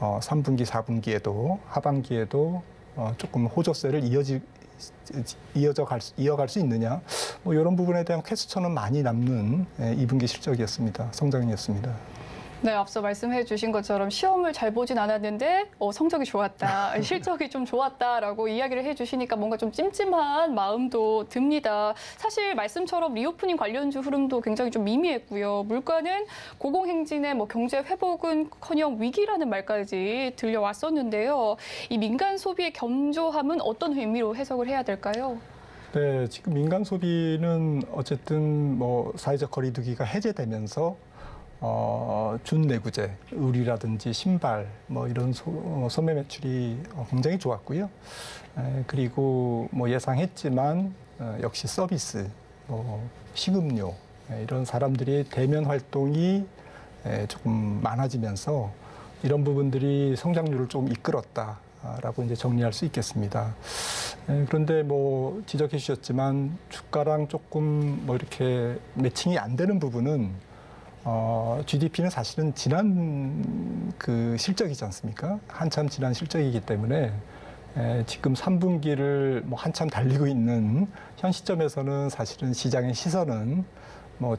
3분기, 4분기에도 하반기에도 조금 호조세를 이어갈 수 있느냐? 뭐 이런 부분에 대한 퀘스천은 많이 남는 2분기 실적이었습니다. 성장이었습니다. 네, 앞서 말씀해 주신 것처럼 시험을 잘 보진 않았는데 성적이 좋았다, 실적이 좀 좋았다라고 이야기를 해 주시니까 뭔가 좀 찜찜한 마음도 듭니다. 사실 말씀처럼 리오프닝 관련주 흐름도 굉장히 좀 미미했고요. 물가는 고공행진의 경제 회복은커녕 위기라는 말까지 들려왔었는데요. 이 민간 소비의 견조함은 어떤 의미로 해석을 해야 될까요? 네, 지금 민간 소비는 어쨌든 사회적 거리두기가 해제되면서 준내구재, 의류라든지 신발, 이런 소매 매출이 굉장히 좋았고요. 그리고 예상했지만 역시 서비스, 식음료 이런 사람들이 대면 활동이 조금 많아지면서 이런 부분들이 성장률을 좀 이끌었다라고 이제 정리할 수 있겠습니다. 그런데 지적해 주셨지만 주가랑 조금 이렇게 매칭이 안 되는 부분은 GDP는 사실은 지난 그 실적이지 않습니까? 한참 지난 실적이기 때문에 지금 3분기를 한참 달리고 있는 현 시점에서는 사실은 시장의 시선은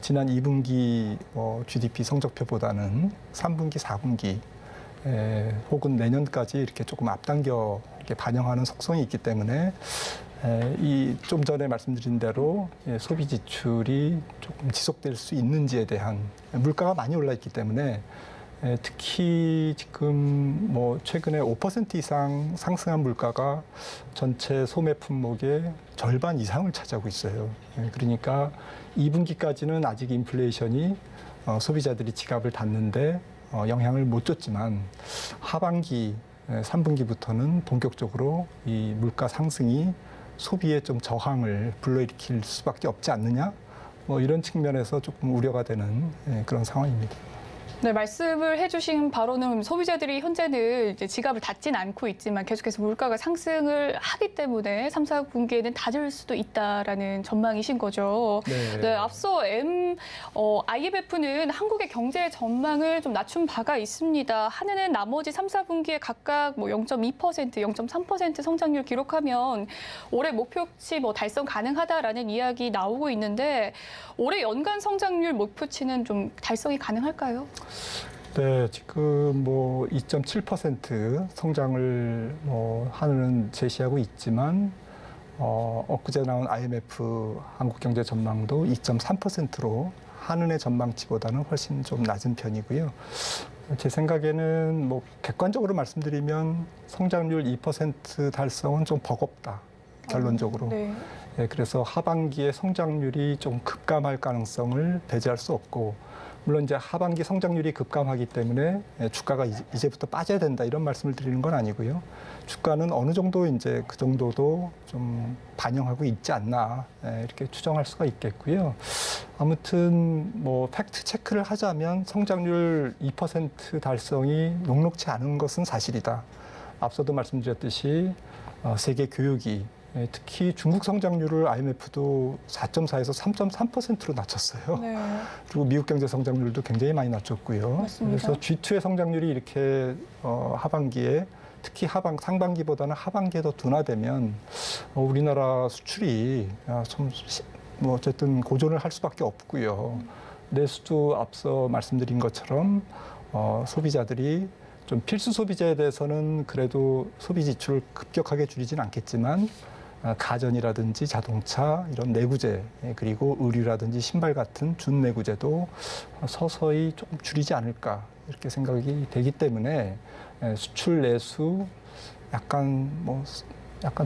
지난 2분기 GDP 성적표보다는 3분기, 4분기 혹은 내년까지 이렇게 조금 앞당겨 이렇게 반영하는 속성이 있기 때문에 이 좀 전에 말씀드린 대로 소비 지출이 조금 지속될 수 있는지에 대한 물가가 많이 올라 있기 때문에 특히 지금 최근에 5% 이상 상승한 물가가 전체 소매 품목의 절반 이상을 차지하고 있어요. 그러니까 2분기까지는 아직 인플레이션이 소비자들이 지갑을 닫는데 영향을 못 줬지만 하반기 3분기부터는 본격적으로 이 물가 상승이 소비에 좀 저항을 불러일으킬 수밖에 없지 않느냐? 이런 측면에서 조금 우려가 되는 그런 상황입니다. 네, 말씀을 해주신 바로는 소비자들이 현재는 이제 지갑을 닫진 않고 있지만 계속해서 물가가 상승을 하기 때문에 3, 4분기에는 닫을 수도 있다라는 전망이신 거죠. 네, 앞서 IMF는 한국의 경제 전망을 좀 낮춘 바가 있습니다. 한해는 나머지 3, 4분기에 각각 0.2%, 0.3% 성장률 기록하면 올해 목표치 달성 가능하다라는 이야기 나오고 있는데 올해 연간 성장률 목표치는 좀 달성이 가능할까요? 네, 지금 2.7% 성장을 하는 제시하고 있지만 엊그제 나온 IMF 한국경제 전망도 2.3%로 한은의 전망치보다는 훨씬 좀 낮은 편이고요. 제 생각에는 객관적으로 말씀드리면 성장률 2% 달성은 좀 버겁다, 결론적으로. 네. 그래서 하반기에 성장률이 좀 급감할 가능성을 배제할 수 없고, 물론 이제 하반기 성장률이 급감하기 때문에 주가가 이제부터 빠져야 된다 이런 말씀을 드리는 건 아니고요. 주가는 어느 정도 이제 그 정도도 좀 반영하고 있지 않나 이렇게 추정할 수가 있겠고요. 아무튼 팩트 체크를 하자면 성장률 2% 달성이 녹록치 않은 것은 사실이다. 앞서도 말씀드렸듯이 세계 교육이 특히 중국 성장률을 IMF도 4.4에서 3.3%로 낮췄어요. 네. 그리고 미국 경제 성장률도 굉장히 많이 낮췄고요. 맞습니다. 그래서 G2의 성장률이 이렇게 하반기에 특히 상반기보다는 하반기에 더 둔화되면 우리나라 수출이 좀 어쨌든 고전을 할 수밖에 없고요. 내수도 앞서 말씀드린 것처럼 소비자들이 좀 필수 소비자에 대해서는 그래도 소비 지출을 급격하게 줄이진 않겠지만 가전이라든지 자동차 이런 내구재 그리고 의류라든지 신발 같은 준내구재도 서서히 조금 줄이지 않을까 이렇게 생각이 되기 때문에 수출 내수 약간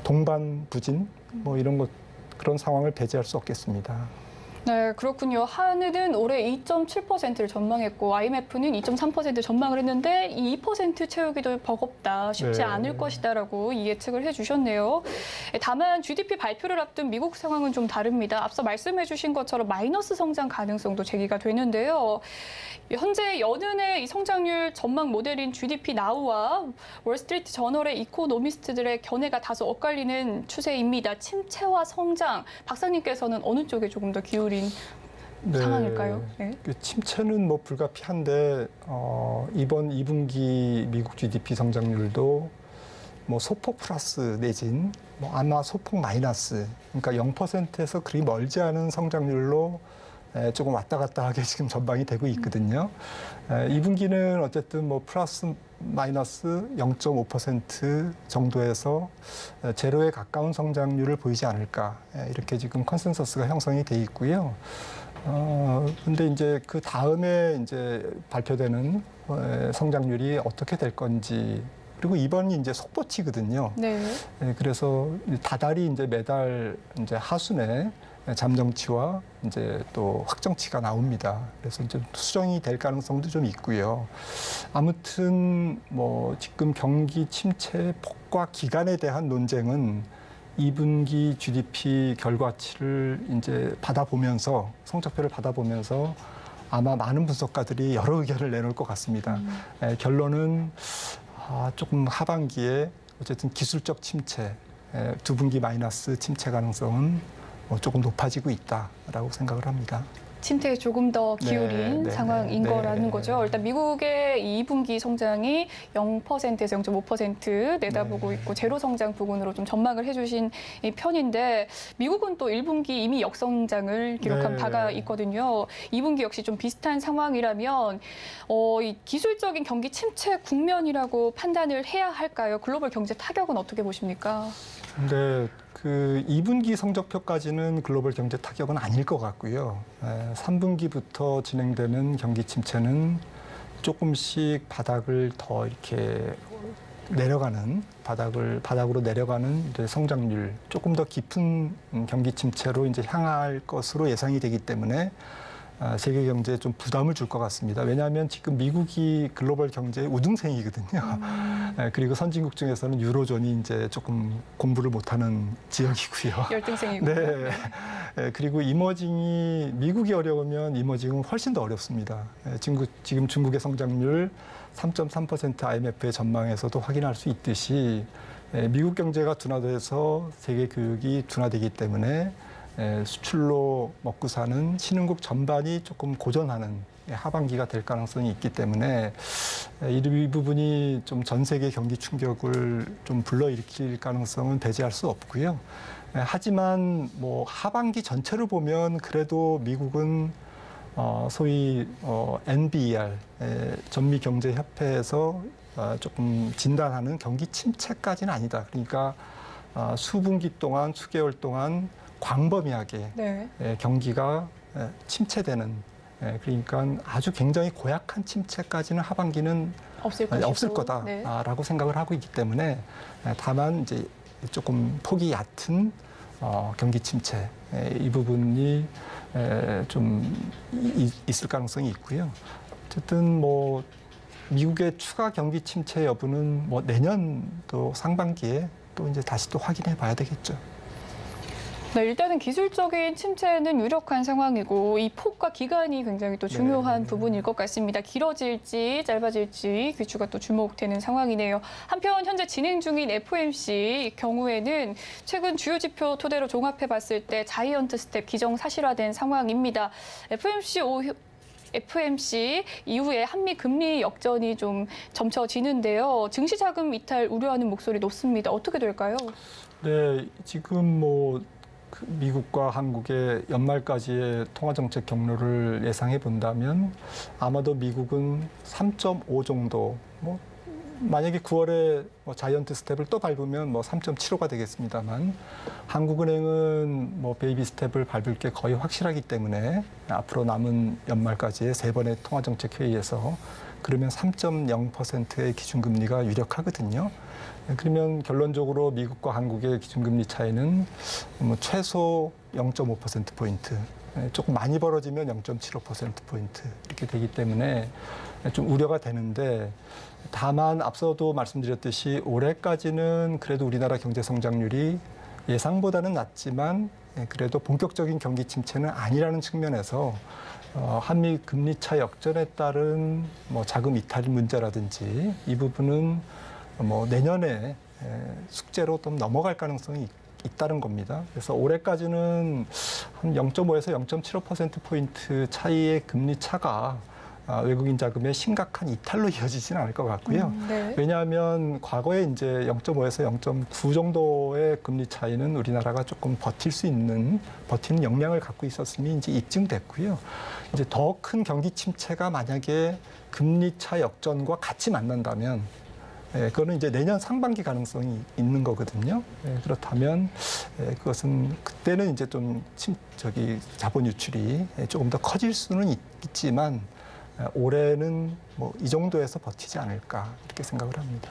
동반 부진 이런 것 그런 상황을 배제할 수 없겠습니다. 네, 그렇군요. 한은은 올해 2.7%를 전망했고 IMF는 2.3% 전망을 했는데 이 2% 채우기도 버겁다, 쉽지 않을 것이다라고 예측을 해주셨네요. 다만 GDP 발표를 앞둔 미국 상황은 좀 다릅니다. 앞서 말씀해주신 것처럼 마이너스 성장 가능성도 제기가 되는데요. 현재 연은의 이 성장률 전망 모델인 GDP 나우와 월스트리트 저널의 이코노미스트들의 견해가 다소 엇갈리는 추세입니다. 침체와 성장, 박사님께서는 어느 쪽에 조금 더 기울인 상황일까요? 네. 침체는 불가피한데 이번 2분기 미국 GDP 성장률도 소폭 플러스 내진 아마 소폭 마이너스, 그러니까 0%에서 그리 멀지 않은 성장률로 조금 왔다 갔다 하게 지금 전망이 되고 있거든요. 2분기는 어쨌든 뭐 플러스 마이너스 0.5% 정도에서 제로에 가까운 성장률을 보이지 않을까 이렇게 지금 컨센서스가 형성이 돼 있고요. 근데 이제 그 다음에 이제 발표되는 성장률이 어떻게 될 건지 그리고 이번이 이제 속보치거든요. 네. 그래서 다달이 이제 매달 이제 하순에 잠정치와 이제 또 확정치가 나옵니다. 그래서 이제 수정이 될 가능성도 좀 있고요. 아무튼 뭐 지금 경기 침체 폭과 기간에 대한 논쟁은 2분기 GDP 결과치를 이제 받아보면서 성적표를 받아보면서 아마 많은 분석가들이 여러 의견을 내놓을 것 같습니다. 결론은 조금 하반기에 어쨌든 기술적 침체, 두 분기 마이너스 침체 가능성은 조금 높아지고 있다라고 생각을 합니다. 침체에 조금 더 기울인 상황인 거라는 거죠. 일단 미국의 2분기 성장이 0%에서 0.5% 내다보고 있고 제로 성장 부근으로 좀 전망을 해주신 이 편인데 미국은 또 1분기 이미 역성장을 기록한 바가 있거든요. 2분기 역시 좀 비슷한 상황이라면 이 기술적인 경기 침체 국면이라고 판단을 해야 할까요? 글로벌 경제 타격은 어떻게 보십니까? 근데 그 2분기 성적표까지는 글로벌 경제 타격은 아닐 것 같고요. 3분기부터 진행되는 경기 침체는 조금씩 바닥을 더 이렇게 내려가는 바닥으로 내려가는 이제 성장률 조금 더 깊은 경기 침체로 이제 향할 것으로 예상이 되기 때문에 세계 경제에 좀 부담을 줄 것 같습니다. 왜냐하면 지금 미국이 글로벌 경제의 우등생이거든요. 그리고 선진국 중에서는 유로존이 이제 조금 공부를 못하는 지역이고요. 열등생이고요. 네. 그리고 이머징이 미국이 어려우면 이머징은 훨씬 더 어렵습니다. 지금 중국의 성장률 3.3% IMF의 전망에서도 확인할 수 있듯이 미국 경제가 둔화돼서 세계 교육이 둔화되기 때문에 수출로 먹고 사는 신흥국 전반이 조금 고전하는 하반기가 될 가능성이 있기 때문에 이 부분이 좀 전 세계 경기 충격을 좀 불러일으킬 가능성은 배제할 수 없고요. 하지만 뭐 하반기 전체로 보면 그래도 미국은 소위 NBER 전미경제협회에서 조금 진단하는 경기 침체까지는 아니다. 그러니까 수분기 동안 수개월 동안 광범위하게 경기가 침체되는 그러니까 아주 굉장히 고약한 침체까지는 하반기는 없을 거다라고 생각을 하고 있기 때문에 다만 이제 조금 폭이 얕은 경기 침체 이 부분이 좀 있을 가능성이 있고요. 어쨌든 뭐 미국의 추가 경기 침체 여부는 뭐 내년도 상반기에 또 이제 다시 또 확인해 봐야 되겠죠. 네, 일단은 기술적인 침체는 유력한 상황이고 이 폭과 기간이 굉장히 또 중요한 부분일 것 같습니다. 길어질지 짧아질지 귀추가 또 주목되는 상황이네요. 한편 현재 진행 중인 FOMC 경우에는 최근 주요 지표 토대로 종합해 봤을 때 자이언트 스텝 기정사실화된 상황입니다. FOMC 이후에 한미 금리 역전이 좀 점쳐지는데요. 증시 자금 이탈 우려하는 목소리 높습니다. 어떻게 될까요? 네, 지금 뭐 미국과 한국의 연말까지의 통화정책 경로를 예상해 본다면 아마도 미국은 3.5 정도, 뭐 만약에 9월에 자이언트 스텝을 또 밟으면 뭐 3.75가 되겠습니다만 한국은행은 뭐 베이비 스텝을 밟을 게 거의 확실하기 때문에 앞으로 남은 연말까지의 3번의 통화정책 회의에서 그러면 3.0%의 기준금리가 유력하거든요. 그러면 결론적으로 미국과 한국의 기준금리 차이는 뭐 최소 0.5%포인트, 조금 많이 벌어지면 0.75%포인트 이렇게 되기 때문에 좀 우려가 되는데 다만 앞서도 말씀드렸듯이 올해까지는 그래도 우리나라 경제 성장률이 예상보다는 낮지만 그래도 본격적인 경기 침체는 아니라는 측면에서 한미 금리 차 역전에 따른 뭐 자금 이탈 문제라든지 이 부분은 뭐 내년에 숙제로 좀 넘어갈 가능성이 있다는 겁니다. 그래서 올해까지는 한 0.5에서 0.75%포인트 차이의 금리 차가 외국인 자금의 심각한 이탈로 이어지지는 않을 것 같고요. 네. 왜냐하면 과거에 이제 0.5에서 0.9 정도의 금리 차이는 우리나라가 조금 버티는 역량을 갖고 있었음이 이제 입증됐고요. 이제 더 큰 경기 침체가 만약에 금리 차 역전과 같이 만난다면 그거는 이제 내년 상반기 가능성이 있는 거거든요. 그렇다면 그것은 그때는 이제 좀 자본 유출이 조금 더 커질 수는 있지만 올해는 뭐 이 정도에서 버티지 않을까 이렇게 생각을 합니다.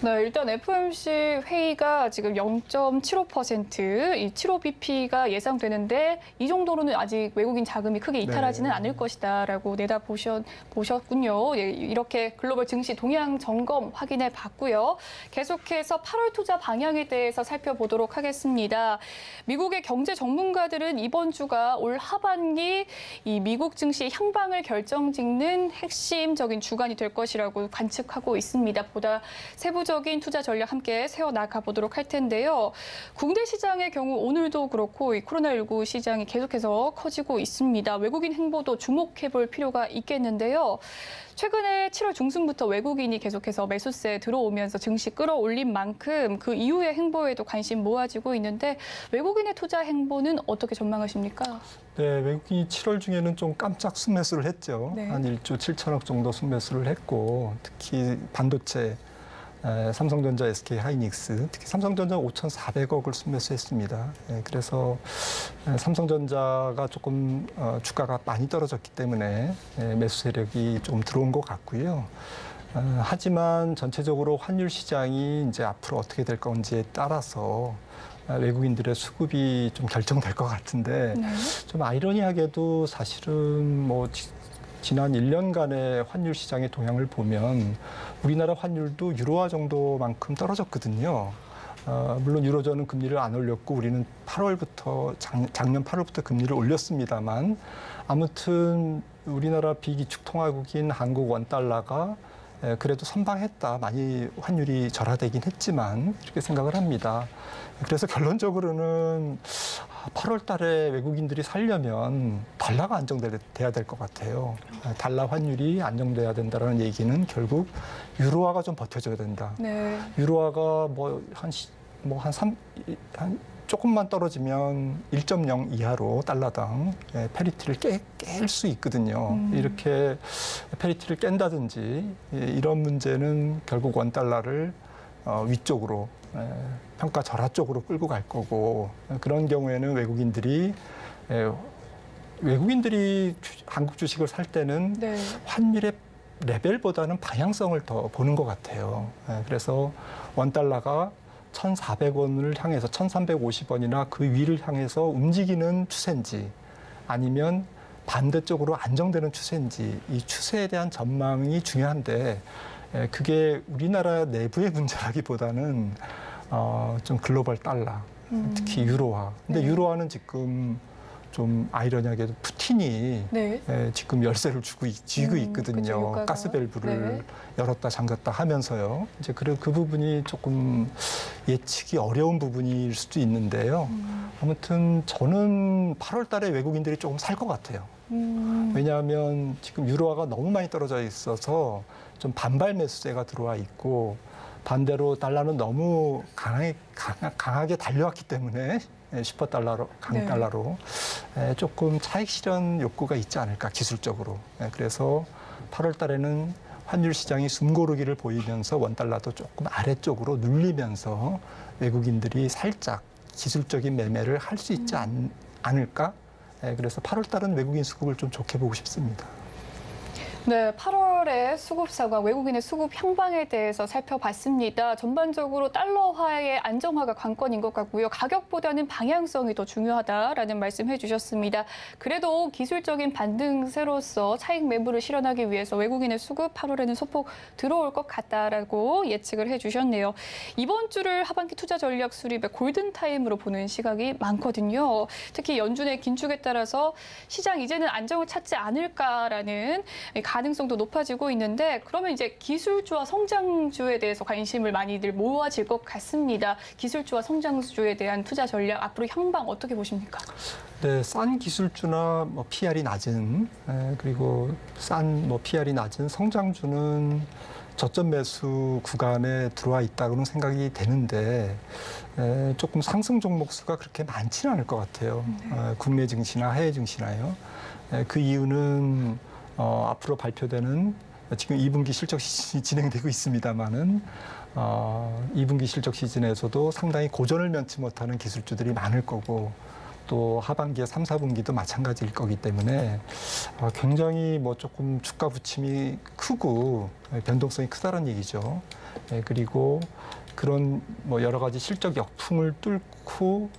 네, 일단 FOMC 회의가 지금 0.75%, 이 75bp가 예상되는데 이 정도로는 아직 외국인 자금이 크게 이탈하지는 않을 것이다라고 내다보셨군요. 예, 이렇게 글로벌 증시 동향 점검 확인해 봤고요. 계속해서 8월 투자 방향에 대해서 살펴보도록 하겠습니다. 미국의 경제 전문가들은 이번 주가 올 하반기 이 미국 증시의 향방을 결정짓는 핵심적인 주간이 될 것이라고 관측하고 있습니다. 보다 세부적인 투자 전략 함께 세워나가 보도록 할 텐데요. 국내 시장의 경우 오늘도 그렇고 이 코로나19 시장이 계속해서 커지고 있습니다. 외국인 행보도 주목해 볼 필요가 있겠는데요. 최근에 7월 중순부터 외국인이 계속해서 매수세에 들어오면서 증시 끌어올린 만큼 그 이후의 행보에도 관심 모아지고 있는데 외국인의 투자 행보는 어떻게 전망하십니까? 네, 외국인이 7월 중에는 좀 깜짝 순매수를 했죠. 네. 한 1조 7천억 정도 순매수를 했고 특히 반도체 삼성전자, SK하이닉스, 특히 삼성전자 5,400억을 순매수했습니다. 그래서 삼성전자가 조금 주가가 많이 떨어졌기 때문에 매수 세력이 좀 들어온 것 같고요. 하지만 전체적으로 환율 시장이 이제 앞으로 어떻게 될 건지에 따라서 외국인들의 수급이 좀 결정될 것 같은데 좀 아이러니하게도 사실은 뭐 지난 1년간의 환율 시장의 동향을 보면 우리나라 환율도 유로화 정도만큼 떨어졌거든요. 물론 유로존은 금리를 안 올렸고 우리는 8월부터 작년 8월부터 금리를 올렸습니다만 아무튼 우리나라 비기축 통화국인 한국 원달러가 그래도 선방했다. 많이 환율이 절하되긴 했지만 이렇게 생각을 합니다. 그래서 결론적으로는 8월 달에 외국인들이 살려면 달러가 안정돼야 될 것 같아요. 달러 환율이 안정돼야 된다는 얘기는 결국 유로화가 좀 버텨줘야 된다. 네. 유로화가 조금만 떨어지면 1.0 이하로 달러당 페리티를 깰 수 있거든요. 이렇게 페리티를 깬다든지 이런 문제는 결국 원달러를 위쪽으로 평가 절하 쪽으로 끌고 갈 거고 그런 경우에는 외국인들이 한국 주식을 살 때는 네. 환율의 레벨보다는 방향성을 더 보는 것 같아요. 그래서 원달러가 1,400원을 향해서 1,350원이나 그 위를 향해서 움직이는 추세인지 아니면 반대쪽으로 안정되는 추세인지 이 추세에 대한 전망이 중요한데 그게 우리나라 내부의 문제라기보다는 좀 글로벌 달러, 특히 유로화. 근데 유로화는 지금 좀 아이러니하게도 푸틴이 지금 열세를 쥐고 있거든요. 그쵸, 가스밸브를 열었다 잠갔다 하면서요. 이제 그 부분이 조금 예측이 어려운 부분일 수도 있는데요. 아무튼 저는 8월 달에 외국인들이 조금 살 것 같아요. 왜냐하면 지금 유로화가 너무 많이 떨어져 있어서 좀 반발 매수세가 들어와 있고 반대로 달러는 너무 강하게 달려왔기 때문에 슈퍼달러로, 강달러로 조금 차익 실현 욕구가 있지 않을까, 기술적으로. 그래서 8월 달에는 환율 시장이 숨고르기를 보이면서 원달러도 조금 아래쪽으로 눌리면서 외국인들이 살짝 기술적인 매매를 할 수 있지 않을까? 그래서 8월 달은 외국인 수급을 좀 좋게 보고 싶습니다. 네, 8월의 수급 상황, 외국인의 수급 향방에 대해서 살펴봤습니다. 전반적으로 달러화의 안정화가 관건인 것 같고요. 가격보다는 방향성이 더 중요하다라는 말씀해 주셨습니다. 그래도 기술적인 반등세로서 차익 매물을 실현하기 위해서 외국인의 수급 8월에는 소폭 들어올 것 같다라고 예측을 해 주셨네요. 이번 주를 하반기 투자 전략 수립의 골든타임으로 보는 시각이 많거든요. 특히 연준의 긴축에 따라서 시장 이제는 안정을 찾지 않을까라는 가능성도 높아지고 모아지고 있는데 그러면 이제 기술주와 성장주에 대해서 관심을 많이들 모아질 것 같습니다. 기술주와 성장주에 대한 투자 전략 앞으로 향방 어떻게 보십니까? 네, 싼 기술주나 뭐 PR이 낮은 그리고 싼 뭐 PR이 낮은 성장주는 저점 매수 구간에 들어와 있다고는 생각이 되는데 조금 상승 종목 수가 그렇게 많지는 않을 것 같아요. 국내 증시나 해외 증시나요. 그 이유는 앞으로 발표되는 지금 2분기 실적 시즌이 진행되고 있습니다만은 2분기 실적 시즌에서도 상당히 고전을 면치 못하는 기술주들이 많을 거고 또 하반기에 3, 4분기도 마찬가지일 거기 때문에 굉장히 뭐 조금 주가 부침이 크고 변동성이 크다는 얘기죠. 그리고 그런 뭐 여러 가지 실적 역풍을 뚫고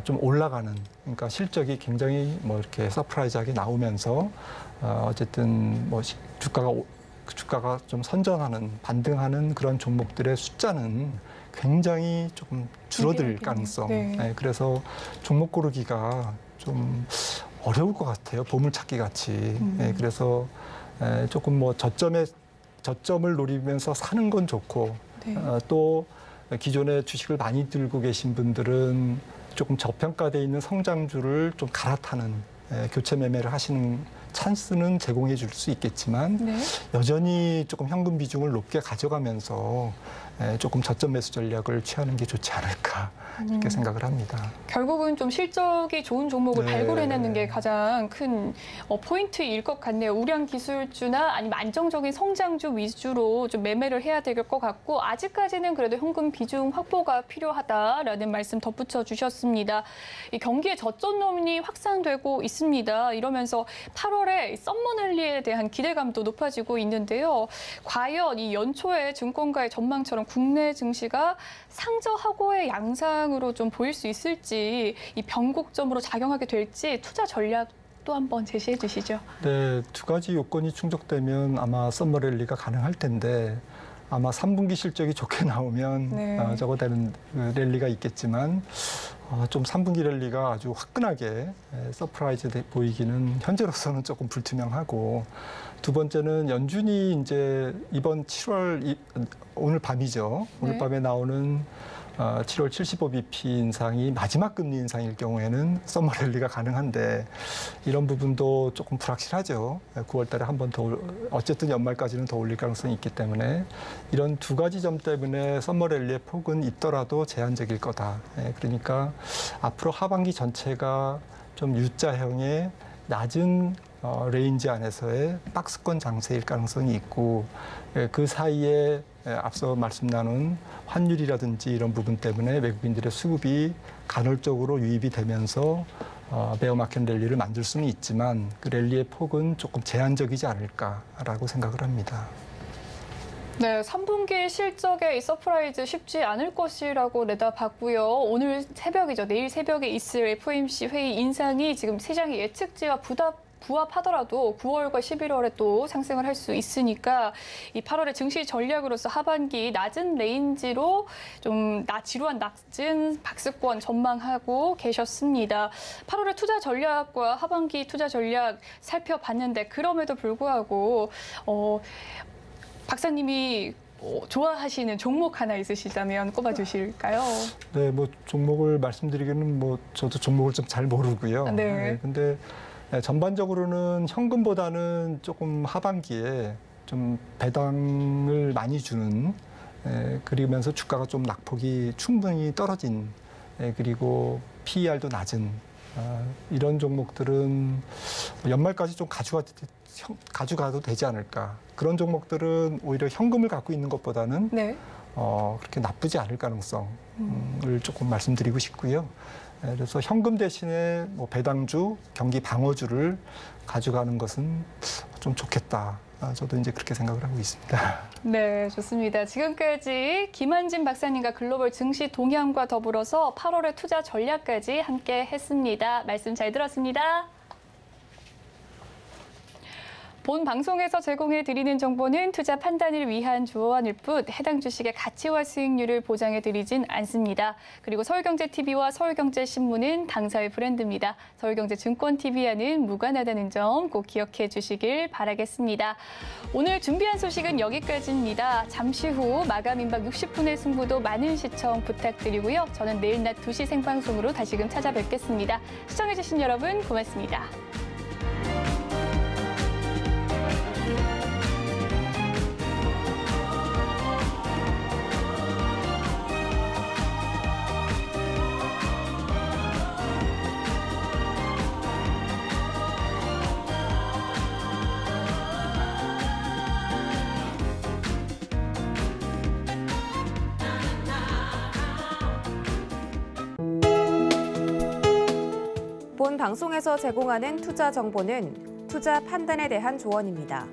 좀 올라가는, 그러니까 실적이 굉장히 뭐 이렇게 서프라이즈하게 나오면서 어쨌든 뭐 주가가 좀 선전하는, 반등하는 그런 종목들의 숫자는 굉장히 조금 줄어들 가능성. 네. 그래서 종목 고르기가 좀 어려울 것 같아요. 보물찾기 같이. 그래서 조금 뭐 저점을 노리면서 사는 건 좋고 네. 또 기존에 주식을 많이 들고 계신 분들은 조금 저평가돼 있는 성장주를 좀 갈아타는 교체 매매를 하시는 찬스는 제공해 줄 수 있겠지만 네. 여전히 조금 현금 비중을 높게 가져가면서 조금 저점 매수 전략을 취하는 게 좋지 않을까 이렇게 생각을 합니다. 결국은 좀 실적이 좋은 종목을 네. 발굴해내는 게 가장 큰 포인트일 것 같네요. 우량 기술주나 아니면 안정적인 성장주 위주로 좀 매매를 해야 될 것 같고 아직까지는 그래도 현금 비중 확보가 필요하다라는 말씀 덧붙여 주셨습니다. 이 경기의 저점론이 확산되고 있습니다. 이러면서 8월에 썸머랠리에 대한 기대감도 높아지고 있는데요. 과연 이 연초에 증권가의 전망처럼 국내 증시가 상저하고의 양상으로 좀 보일 수 있을지, 이 변곡점으로 작용하게 될지 투자 전략 또 한번 제시해 주시죠. 네, 두 가지 요건이 충족되면 아마 썸머랠리가 가능할 텐데 아마 3분기 실적이 좋게 나오면 네. 저거되는 랠리가 있겠지만 좀 3분기 랠리가 아주 화끈하게 서프라이즈 보이기는 현재로서는 조금 불투명하고 두 번째는 연준이 이제 이번 7월 오늘 밤이죠. 오늘 네. 밤에 나오는 7월 75bp 인상이 마지막 금리 인상일 경우에는 썸머 랠리가 가능한데 이런 부분도 조금 불확실하죠. 9월 달에 한 번 더 어쨌든 연말까지는 더 올릴 가능성이 있기 때문에 이런 두 가지 점 때문에 썸머 랠리의 폭은 있더라도 제한적일 거다. 그러니까 앞으로 하반기 전체가 좀 U자형의 낮은 레인지 안에서의 박스권 장세일 가능성이 있고 그 사이에 앞서 말씀 나눈 환율이라든지 이런 부분 때문에 외국인들의 수급이 간헐적으로 유입이 되면서 베어마켓 랠리를 만들 수는 있지만 그 랠리의 폭은 조금 제한적이지 않을까라고 생각을 합니다. 네, 3분기 실적의 이 서프라이즈 쉽지 않을 것이라고 내다봤고요. 오늘 새벽이죠. 내일 새벽에 있을 FOMC 회의 인상이 지금 시장의 예측치와 부합하더라도 9월과 11월에 또 상승을 할 수 있으니까 이 8월의 증시 전략으로서 하반기 낮은 레인지로 좀 지루한 낮은 박스권 전망하고 계셨습니다. 8월의 투자 전략과 하반기 투자 전략 살펴봤는데 그럼에도 불구하고 박사님이 좋아하시는 종목 하나 있으시다면 꼽아주실까요? 네, 뭐 종목을 말씀드리기는 뭐 저도 종목을 좀 잘 모르고요. 네. 근데 전반적으로는 현금보다는 조금 하반기에 좀 배당을 많이 주는 그러면서 주가가 좀 낙폭이 충분히 떨어진 그리고 PER도 낮은 이런 종목들은 연말까지 좀 가져가도 되지 않을까. 그런 종목들은 오히려 현금을 갖고 있는 것보다는 네. 그렇게 나쁘지 않을 가능성을 조금 말씀드리고 싶고요. 그래서 현금 대신에 뭐 배당주, 경기 방어주를 가져가는 것은 좀 좋겠다. 저도 이제 그렇게 생각을 하고 있습니다. 네, 좋습니다. 지금까지 김한진 박사님과 글로벌 증시 동향과 더불어서 8월의 투자 전략까지 함께 했습니다. 말씀 잘 들었습니다. 본 방송에서 제공해드리는 정보는 투자 판단을 위한 조언일 뿐 해당 주식의 가치와 수익률을 보장해드리진 않습니다. 그리고 서울경제TV와 서울경제신문은 당사의 브랜드입니다. 서울경제증권TV와는 무관하다는 점 꼭 기억해 주시길 바라겠습니다. 오늘 준비한 소식은 여기까지입니다. 잠시 후 마감 임박 60분의 승부도 많은 시청 부탁드리고요. 저는 내일 낮 2시 생방송으로 다시금 찾아뵙겠습니다. 시청해주신 여러분 고맙습니다. 본 방송에서 제공하는 투자 정보는 투자 판단에 대한 조언입니다.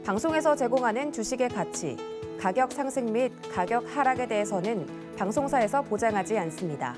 방송에서 제공하는 주식의 가치, 가격 상승 및 가격 하락에 대해서는 방송사에서 보장하지 않습니다.